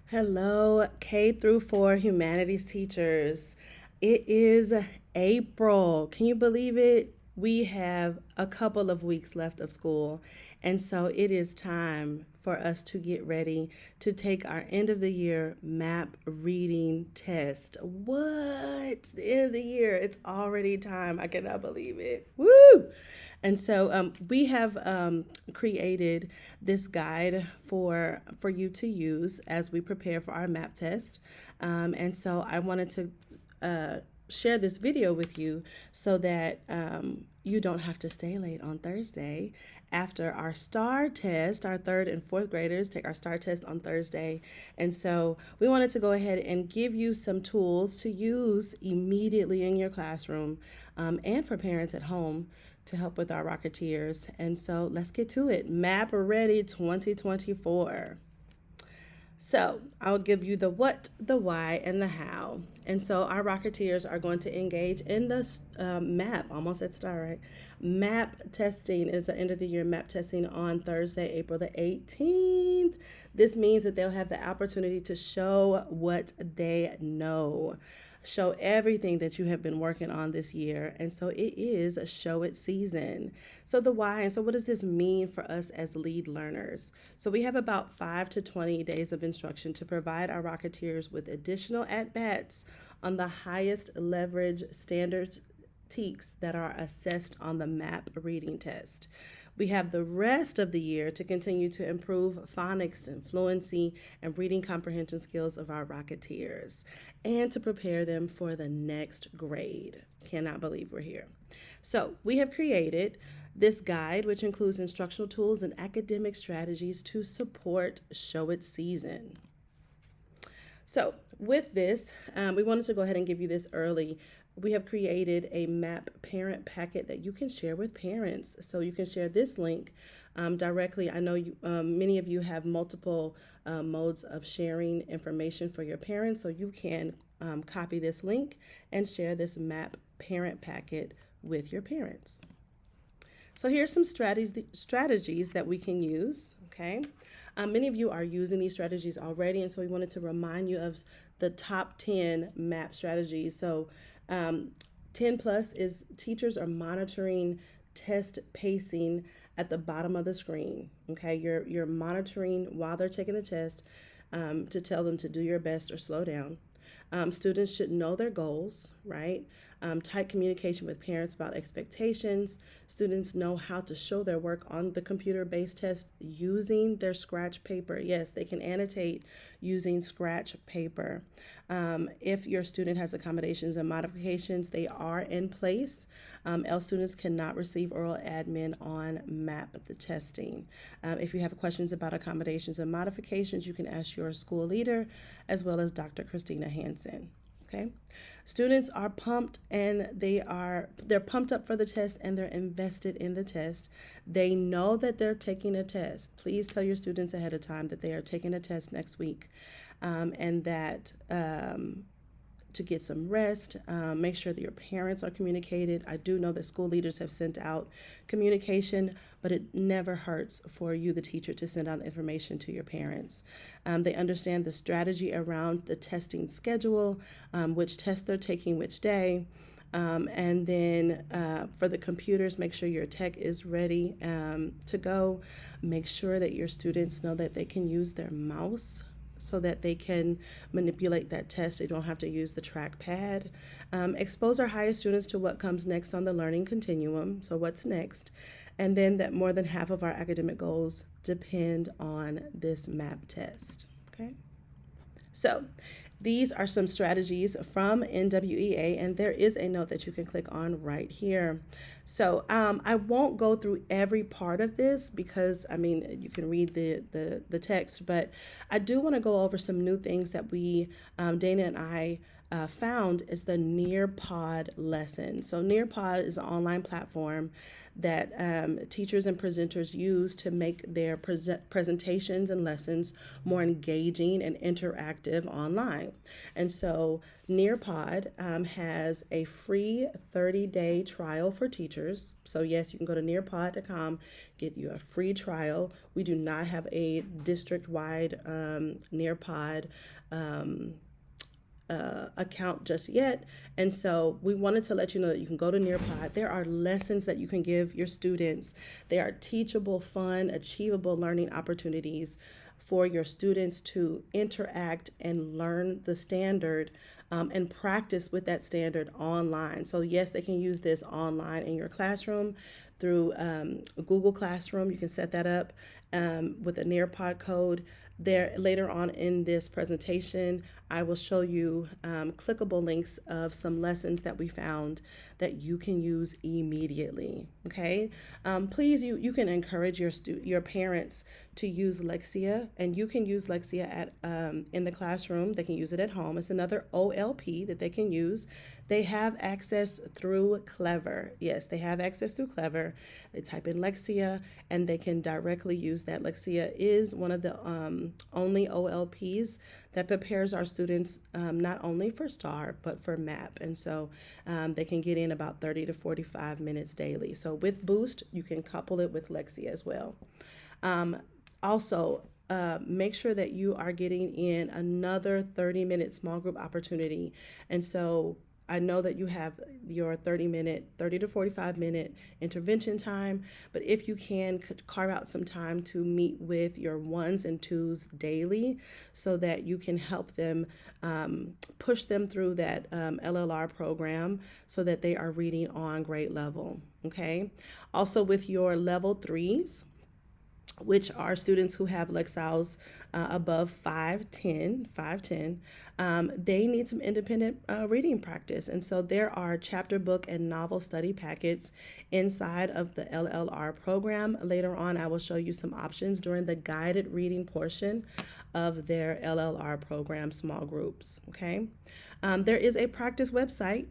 Hello, K through 4 humanities teachers. It is April. Can you believe it? We have a couple of weeks left of school, and so it is time for us to get ready to take our end of the year map reading test. What? The end of the year. It's already time. I cannot believe it. Woo! And so we have created this guide for you to use as we prepare for our map test. And so I wanted to share this video with you so that you don't have to stay late on Thursday after our STAR test. Our third and fourth graders take our STAR test on Thursday. And so we wanted to go ahead and give you some tools to use immediately in your classroom and for parents at home to help with our Rocketeers. And so let's get to it. Map Ready 2024. So I'll give you the what, the why, and the how. And so our Rocketeers are going to engage in the map, almost at STAR, right? Map testing is the end of the year map testing on Thursday, April the 18th. This means that they'll have the opportunity to show what they know. Show everything that you have been working on this year. And so it is a show it season. So the why, and so what does this mean for us as lead learners? So we have about 5 to 20 days of instruction to provide our Rocketeers with additional at-bats on the highest leverage standards TEKs that are assessed on the MAP reading test. We have the rest of the year to continue to improve phonics and fluency and reading comprehension skills of our Rocketeers and to prepare them for the next grade. Cannot believe we're here. So we have created this guide, which includes instructional tools and academic strategies to support Show It season. So with this, we wanted to go ahead and give you this early. We have created a MAP parent packet that you can share with parents. So you can share this link directly. I know many of you have multiple modes of sharing information for your parents, so you can copy this link and share this MAP parent packet with your parents. So here's some strategies that we can use, okay? Many of you are using these strategies already, and so we wanted to remind you of the top 10 MAP strategies. So 10 plus is teachers are monitoring test pacing at the bottom of the screen. Okay, you're monitoring while they're taking the test to tell them to do your best or slow down. Students should know their goals, right? Tight communication with parents about expectations. Students know how to show their work on the computer-based test using their scratch paper. Yes, they can annotate using scratch paper. If your student has accommodations and modifications, they are in place. Else students cannot receive oral admin on MAP, the testing. If you have questions about accommodations and modifications, you can ask your school leader as well as Dr. Christina Hansen. Okay, students are pumped and they're pumped up for the test and they're invested in the test. They know that they're taking a test. Please tell your students ahead of time that they are taking a test next week, and that to get some rest. Make sure that your parents are communicated. I do know that school leaders have sent out communication, but it never hurts for you, the teacher, to send out information to your parents. They understand the strategy around the testing schedule, which tests they're taking which day. And then for the computers, make sure your tech is ready to go. Make sure that your students know that they can use their mouse so that they can manipulate that test. They don't have to use the trackpad. Expose our highest students to what comes next on the learning continuum, so what's next, and then that more than half of our academic goals depend on this MAP test, okay? So these are some strategies from NWEA, and there is a note that you can click on right here. So I won't go through every part of this because, I mean, you can read the text, but I do want to go over some new things that we, Dana and I, found is the Nearpod lesson. So Nearpod is an online platform that teachers and presenters use to make their presentations and lessons more engaging and interactive online. And so Nearpod has a free 30-day trial for teachers. So yes, you can go to nearpod.com, get you a free trial. We do not have a district-wide Nearpod account just yet. And so we wanted to let you know that you can go to Nearpod. There are lessons that you can give your students. They are teachable, fun, achievable learning opportunities for your students to interact and learn the standard and practice with that standard online. So yes, they can use this online in your classroom through Google Classroom. You can set that up with a Nearpod code. There later on in this presentation, I will show you clickable links of some lessons that we found that you can use immediately. Okay, please you can encourage your parents to use Lexia, and you can use Lexia at in the classroom. They can use it at home. It's another OLP that they can use. They have access through Clever. Yes, they have access through Clever. They type in Lexia and they can directly use that. Lexia is one of the only OLPs that prepares our students not only for STAR, but for MAP. And so they can get in about 30 to 45 minutes daily. So with Boost, you can couple it with Lexia as well. Also, make sure that you are getting in another 30-minute small group opportunity. And so I know that you have your 30 to 45-minute intervention time, but if you can carve out some time to meet with your ones and twos daily so that you can help them push them through that LLR program so that they are reading on grade level, okay? Also with your level threes, which are students who have Lexals above 510, they need some independent reading practice. And so there are chapter, book, and novel study packets inside of the LLR program. Later on, I will show you some options during the guided reading portion of their LLR program small groups, okay? There is a practice website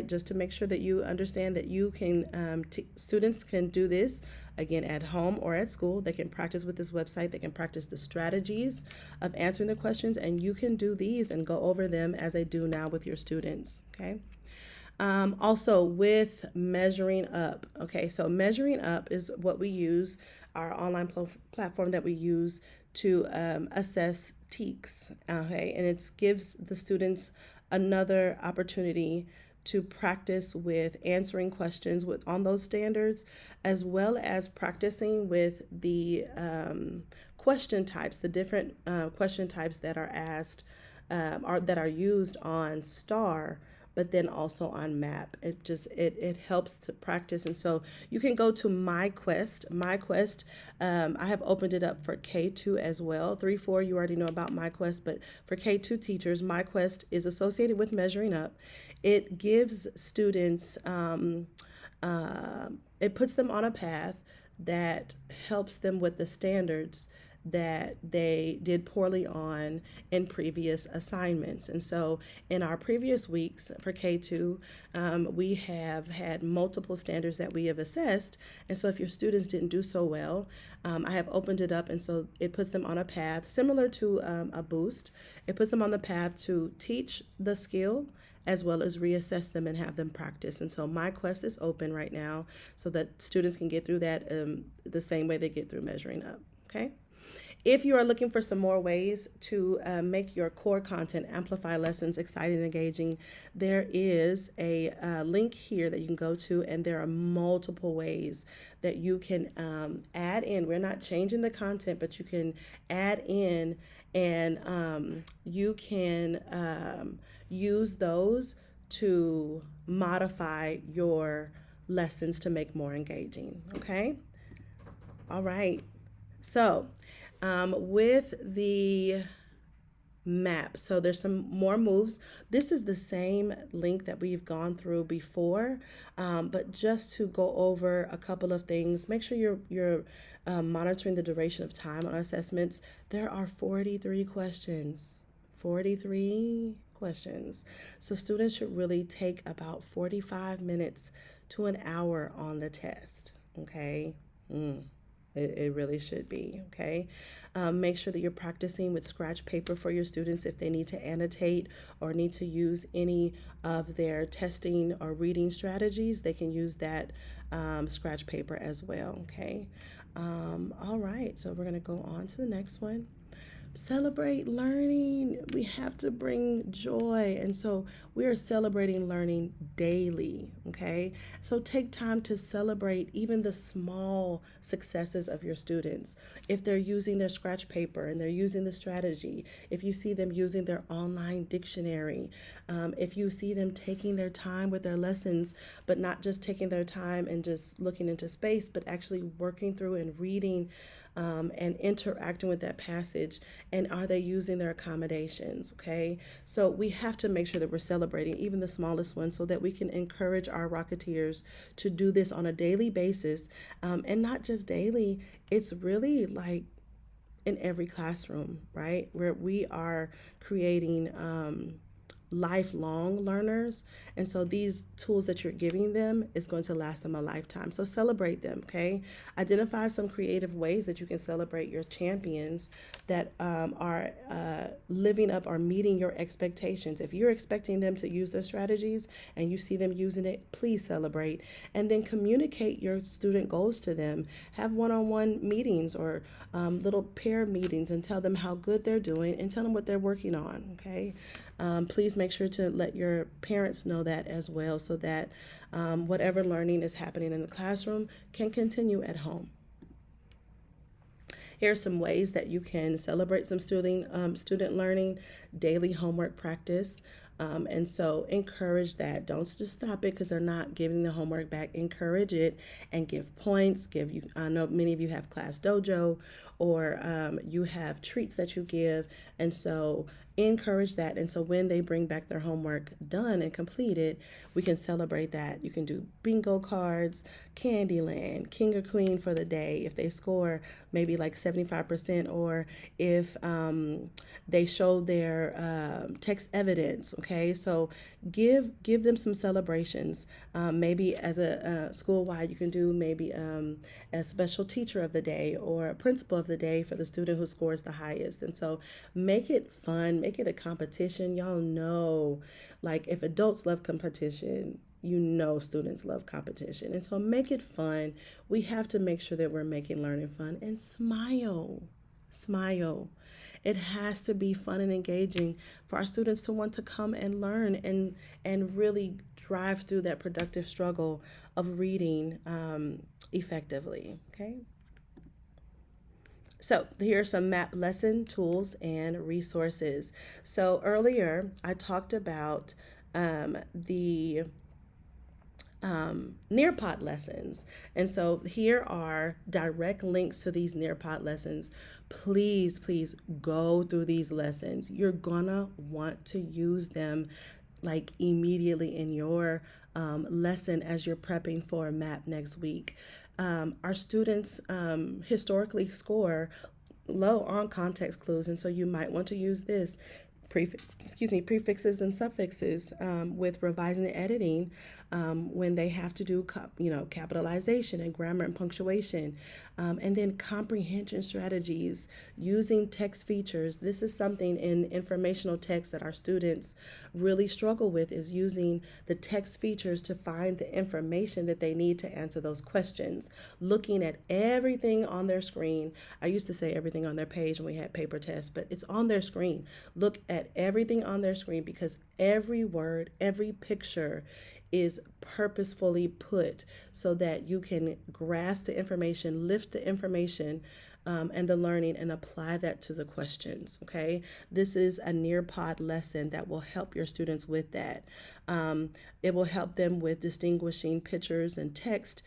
just to make sure that you understand that you can students can do this again at home or at school. They can practice with this website. They can practice the strategies of answering the questions, and you can do these and go over them as they do now with your students, okay? Also with Measuring Up, okay, so Measuring Up is what we use, our online platform that we use to assess TEKS, okay, and it gives the students another opportunity to practice with answering questions on those standards, as well as practicing with the question types, the different question types that are asked that are used on STAR, but then also on MAP. It helps to practice. And so you can go to MyQuest. I have opened it up for K2 as well. 3-4, you already know about MyQuest, but for K2 teachers, MyQuest is associated with Measuring Up. It gives students, it puts them on a path that helps them with the standards that they did poorly on in previous assignments. And so in our previous weeks for K2, we have had multiple standards that we have assessed. And so if your students didn't do so well, I have opened it up, and so it puts them on a path similar to a boost. It puts them on the path to teach the skill as well as reassess them and have them practice. And so MyQuest is open right now so that students can get through that the same way they get through Measuring Up, okay? If you are looking for some more ways to make your core content, amplify lessons, exciting and engaging, there is a link here that you can go to, and there are multiple ways that you can add in. We're not changing the content, but you can add in, and you can use those to modify your lessons to make more engaging, okay? All right. So with the map, so there's some more moves. This is the same link that we've gone through before, but just to go over a couple of things, make sure you're monitoring the duration of time on assessments. There are 43 questions. 43 questions. So students should really take about 45 minutes to an hour on the test. Okay. It really should be, okay? Make sure that you're practicing with scratch paper for your students if they need to annotate or need to use any of their testing or reading strategies. They can use that scratch paper as well, okay? All right, so we're going to go on to the next one. Celebrate learning. We have to bring joy. And so we are celebrating learning daily, okay? So take time to celebrate even the small successes of your students. If they're using their scratch paper and they're using the strategy, if you see them using their online dictionary, if you see them taking their time with their lessons, but not just taking their time and just looking into space, but actually working through and reading and interacting with that passage, and are they using their accommodations? Okay, so we have to make sure that we're celebrating even the smallest ones so that we can encourage our Rocketeers to do this on a daily basis, and not just daily. It's really like in every classroom, right, where we are creating lifelong learners. And so these tools that you're giving them is going to last them a lifetime. So celebrate them, okay? Identify some creative ways that you can celebrate your champions that are living up or meeting your expectations. If you're expecting them to use their strategies and you see them using it, please celebrate. And then communicate your student goals to them. Have one-on-one meetings or little pair meetings and tell them how good they're doing and tell them what they're working on, okay? Please make sure to let your parents know that as well so that whatever learning is happening in the classroom can continue at home. Here are some ways that you can celebrate some student learning: daily homework practice. And so encourage that. Don't just stop it because they're not giving the homework back. Encourage it and give points. I know many of you have Class Dojo or you have treats that you give. And so encourage that. And so when they bring back their homework done and completed, we can celebrate that. You can do bingo cards, Candyland, King or Queen for the day if they score maybe like 75%, or if they show their text evidence. Okay, so give them some celebrations. Maybe as a school-wide, you can do maybe a special teacher of the day or a principal of the day for the student who scores the highest. And so make it fun, make it a competition. Y'all know, like, if adults love competition, you know students love competition. And so make it fun. We have to make sure that we're making learning fun, and smile. Smile. It has to be fun and engaging for our students to want to come and learn and really drive through that productive struggle of reading effectively. Okay. So here are some map lesson tools and resources. So earlier I talked about the Nearpod lessons. And so here are direct links to these Nearpod lessons. Please, please go through these lessons. You're gonna want to use them like immediately in your lesson as you're prepping for a map next week. Our students historically score low on context clues, and so you might want to use this prefixes and suffixes with revising and editing when they have to do capitalization and grammar and punctuation, and then comprehension strategies using text features. This is something in informational text that our students really struggle with, is using the text features to find the information that they need to answer those questions, looking at everything on their screen. I used to say everything on their page when we had paper tests, but it's on their screen. Look at everything on their screen, because every word, every picture is purposefully put so that you can grasp the information, lift the information and the learning, and apply that to the questions, okay? This is a Nearpod lesson that will help your students with that. It will help them with distinguishing pictures and text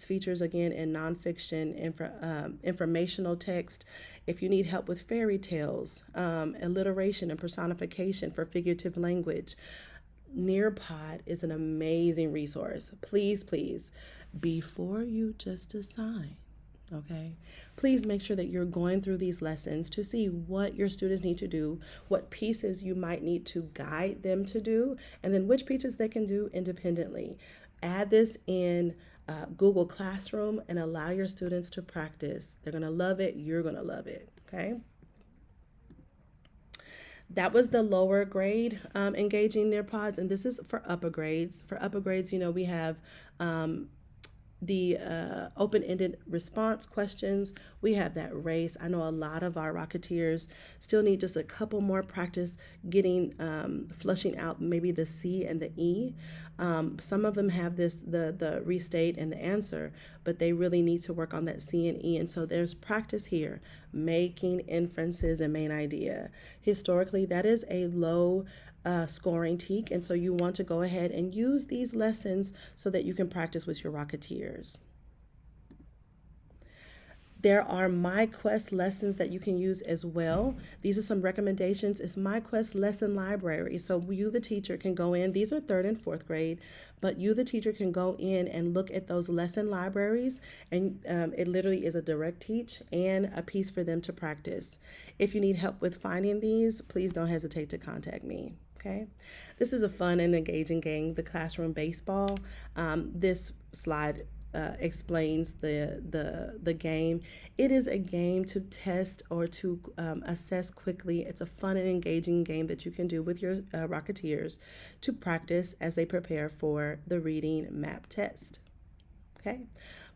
features, again, in nonfiction, informational text. If you need help with fairy tales, alliteration and personification for figurative language, Nearpod is an amazing resource. Please, please, before you just decide Okay. Please make sure that you're going through these lessons to see what your students need to do, what pieces you might need to guide them to do, and then which pieces they can do independently. Add this in Google Classroom and allow your students to practice. They're going to love it. You're going to love it. Okay. That was the lower grade engaging their pods, and this is for upper grades. For upper grades, we have the open-ended response questions. We have that race. I know a lot of our Rocketeers still need just a couple more practice getting flushing out maybe the C and the E. Some of them have this the restate and the answer, but they really need to work on that C and E. And so there's practice here, making inferences and main idea. Historically, that is a low scoring TEK, and so you want to go ahead and use these lessons so that you can practice with your Rocketeers. There are MyQuest lessons that you can use as well. These are some recommendations. It's MyQuest lesson library. So you, the teacher, can go in. These are third and fourth grade, but you, the teacher, can go in and look at those lesson libraries, and it literally is a direct teach and a piece for them to practice. If you need help with finding these, please don't hesitate to contact me. Okay, this is a fun and engaging game, the classroom baseball. This slide explains the game. It is a game to test or to assess quickly. It's a fun and engaging game that you can do with your Rocketeers to practice as they prepare for the reading map test. Okay.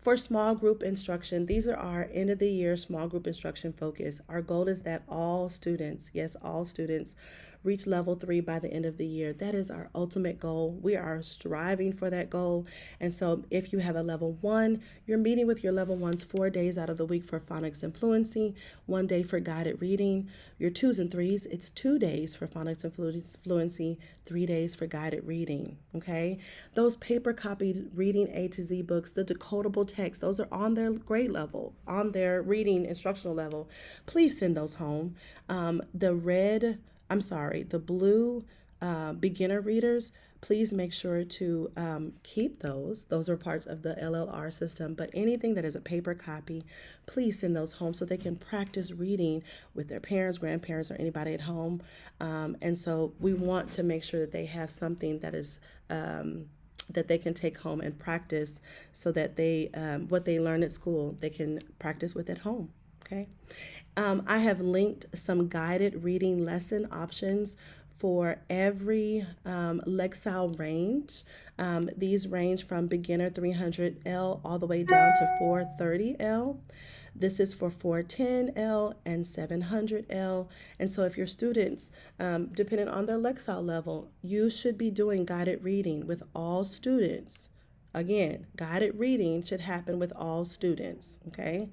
For small group instruction, these are our end of the year small group instruction focus. Our goal is that all students, yes, all students, reach level 3 by the end of the year. That is our ultimate goal. We are striving for that goal. And so if you have a level 1, you're meeting with your level 1s 4 days out of the week for phonics and fluency, 1 day for guided reading. Your 2s and 3s, it's 2 days for phonics and fluency, 3 days for guided reading. Okay? Those paper copied reading A to Z books, the decodable text, those are on their grade level, on their reading instructional level. Please send those home. The blue beginner readers, please make sure to keep those. Those are parts of the LLR system, but anything that is a paper copy, please send those home so they can practice reading with their parents, grandparents, or anybody at home. And so we want to make sure that they have something that is that they can take home and practice so that they what they learn at school, they can practice with at home. Okay. I have linked some guided reading lesson options for every Lexile range. These range from beginner 300L all the way down to 430L. This is for 410L and 700L. And so if your students, depending on their Lexile level, you should be doing guided reading with all students. Again, guided reading should happen with all students, okay?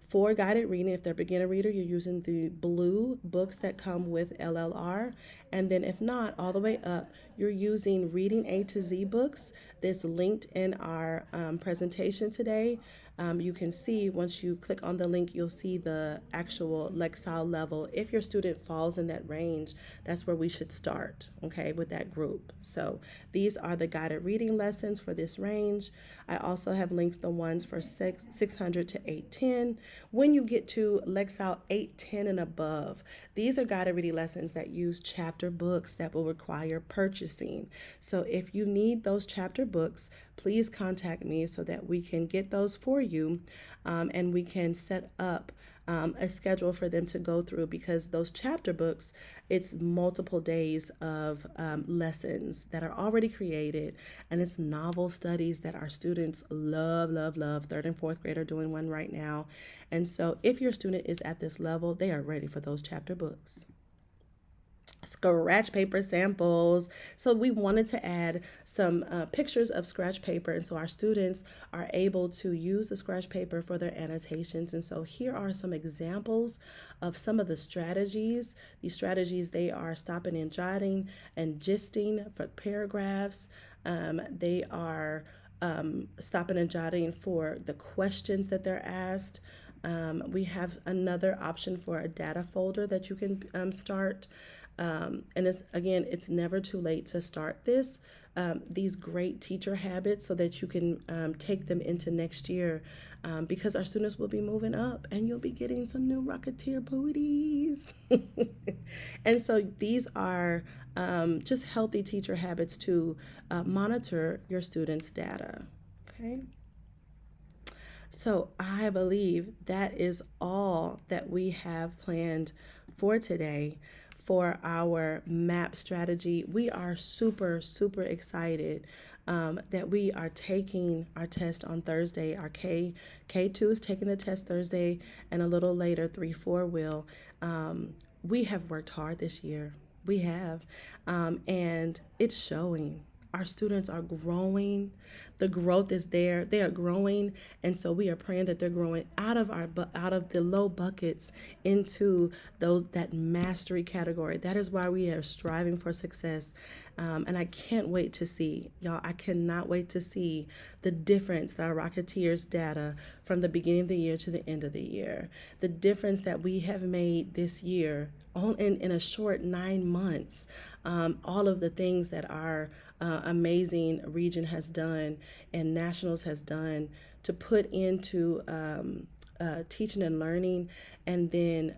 For guided reading, if they're beginner reader, you're using the blue books that come with LLR. And then if not, all the way up, you're using Reading A to Z books that's linked in our presentation today. You can see once you click on the link, you'll see the actual Lexile level. If your student falls in that range, that's where we should start, okay, with that group. So these are the guided reading lessons for this range. I also have linked the ones for 600 to 810. When you get to Lexile 810 and above, these are guided reading lessons that use chapter books that will require purchasing. So if you need those chapter books, please contact me so that we can get those for you and we can set up a schedule for them to go through, because those chapter books, it's multiple days of lessons that are already created, and it's novel studies that our students love, love, love. Third and fourth grade are doing one right now. And so if your student is at this level, they are ready for those chapter books. Scratch paper samples. So we wanted to add some pictures of scratch paper, and so our students are able to use the scratch paper for their annotations. And so here are some examples of some of the strategies. These strategies, they are stopping and jotting and gisting for paragraphs. They are stopping and jotting for the questions that they're asked. We have another option for a data folder that you can start. And it's again, it's never too late to start these great teacher habits so that you can take them into next year, because our students will be moving up and you'll be getting some new Rocketeer booties. And so these are just healthy teacher habits to monitor your students' data. Okay. So I believe that is all that we have planned for today for our MAP strategy. We are super, super excited that we are taking our test on Thursday. Our K2 is taking the test Thursday, and a little later, 3-4 will. We have worked hard this year. We have, and it's showing. Our students are growing. The growth is there. They are growing, and so we are praying that they're growing out of the low buckets into those that mastery category. That is why we are striving for success. And I can't wait to see, y'all. I cannot wait to see the difference that our Rocketeers data from the beginning of the year to the end of the year, the difference that we have made this year in a short 9 months, all of the things that our amazing region has done and nationals has done to put into teaching and learning, and then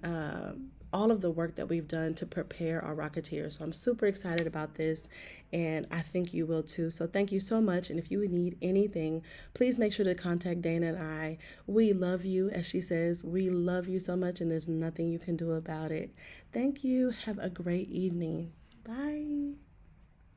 all of the work that we've done to prepare our Rocketeers. So I'm super excited about this, and I think you will too. So thank you so much. And if you need anything, please make sure to contact Dana and I. We love you, as she says, we love you so much, and there's nothing you can do about it. Thank you. Have a great evening. Bye.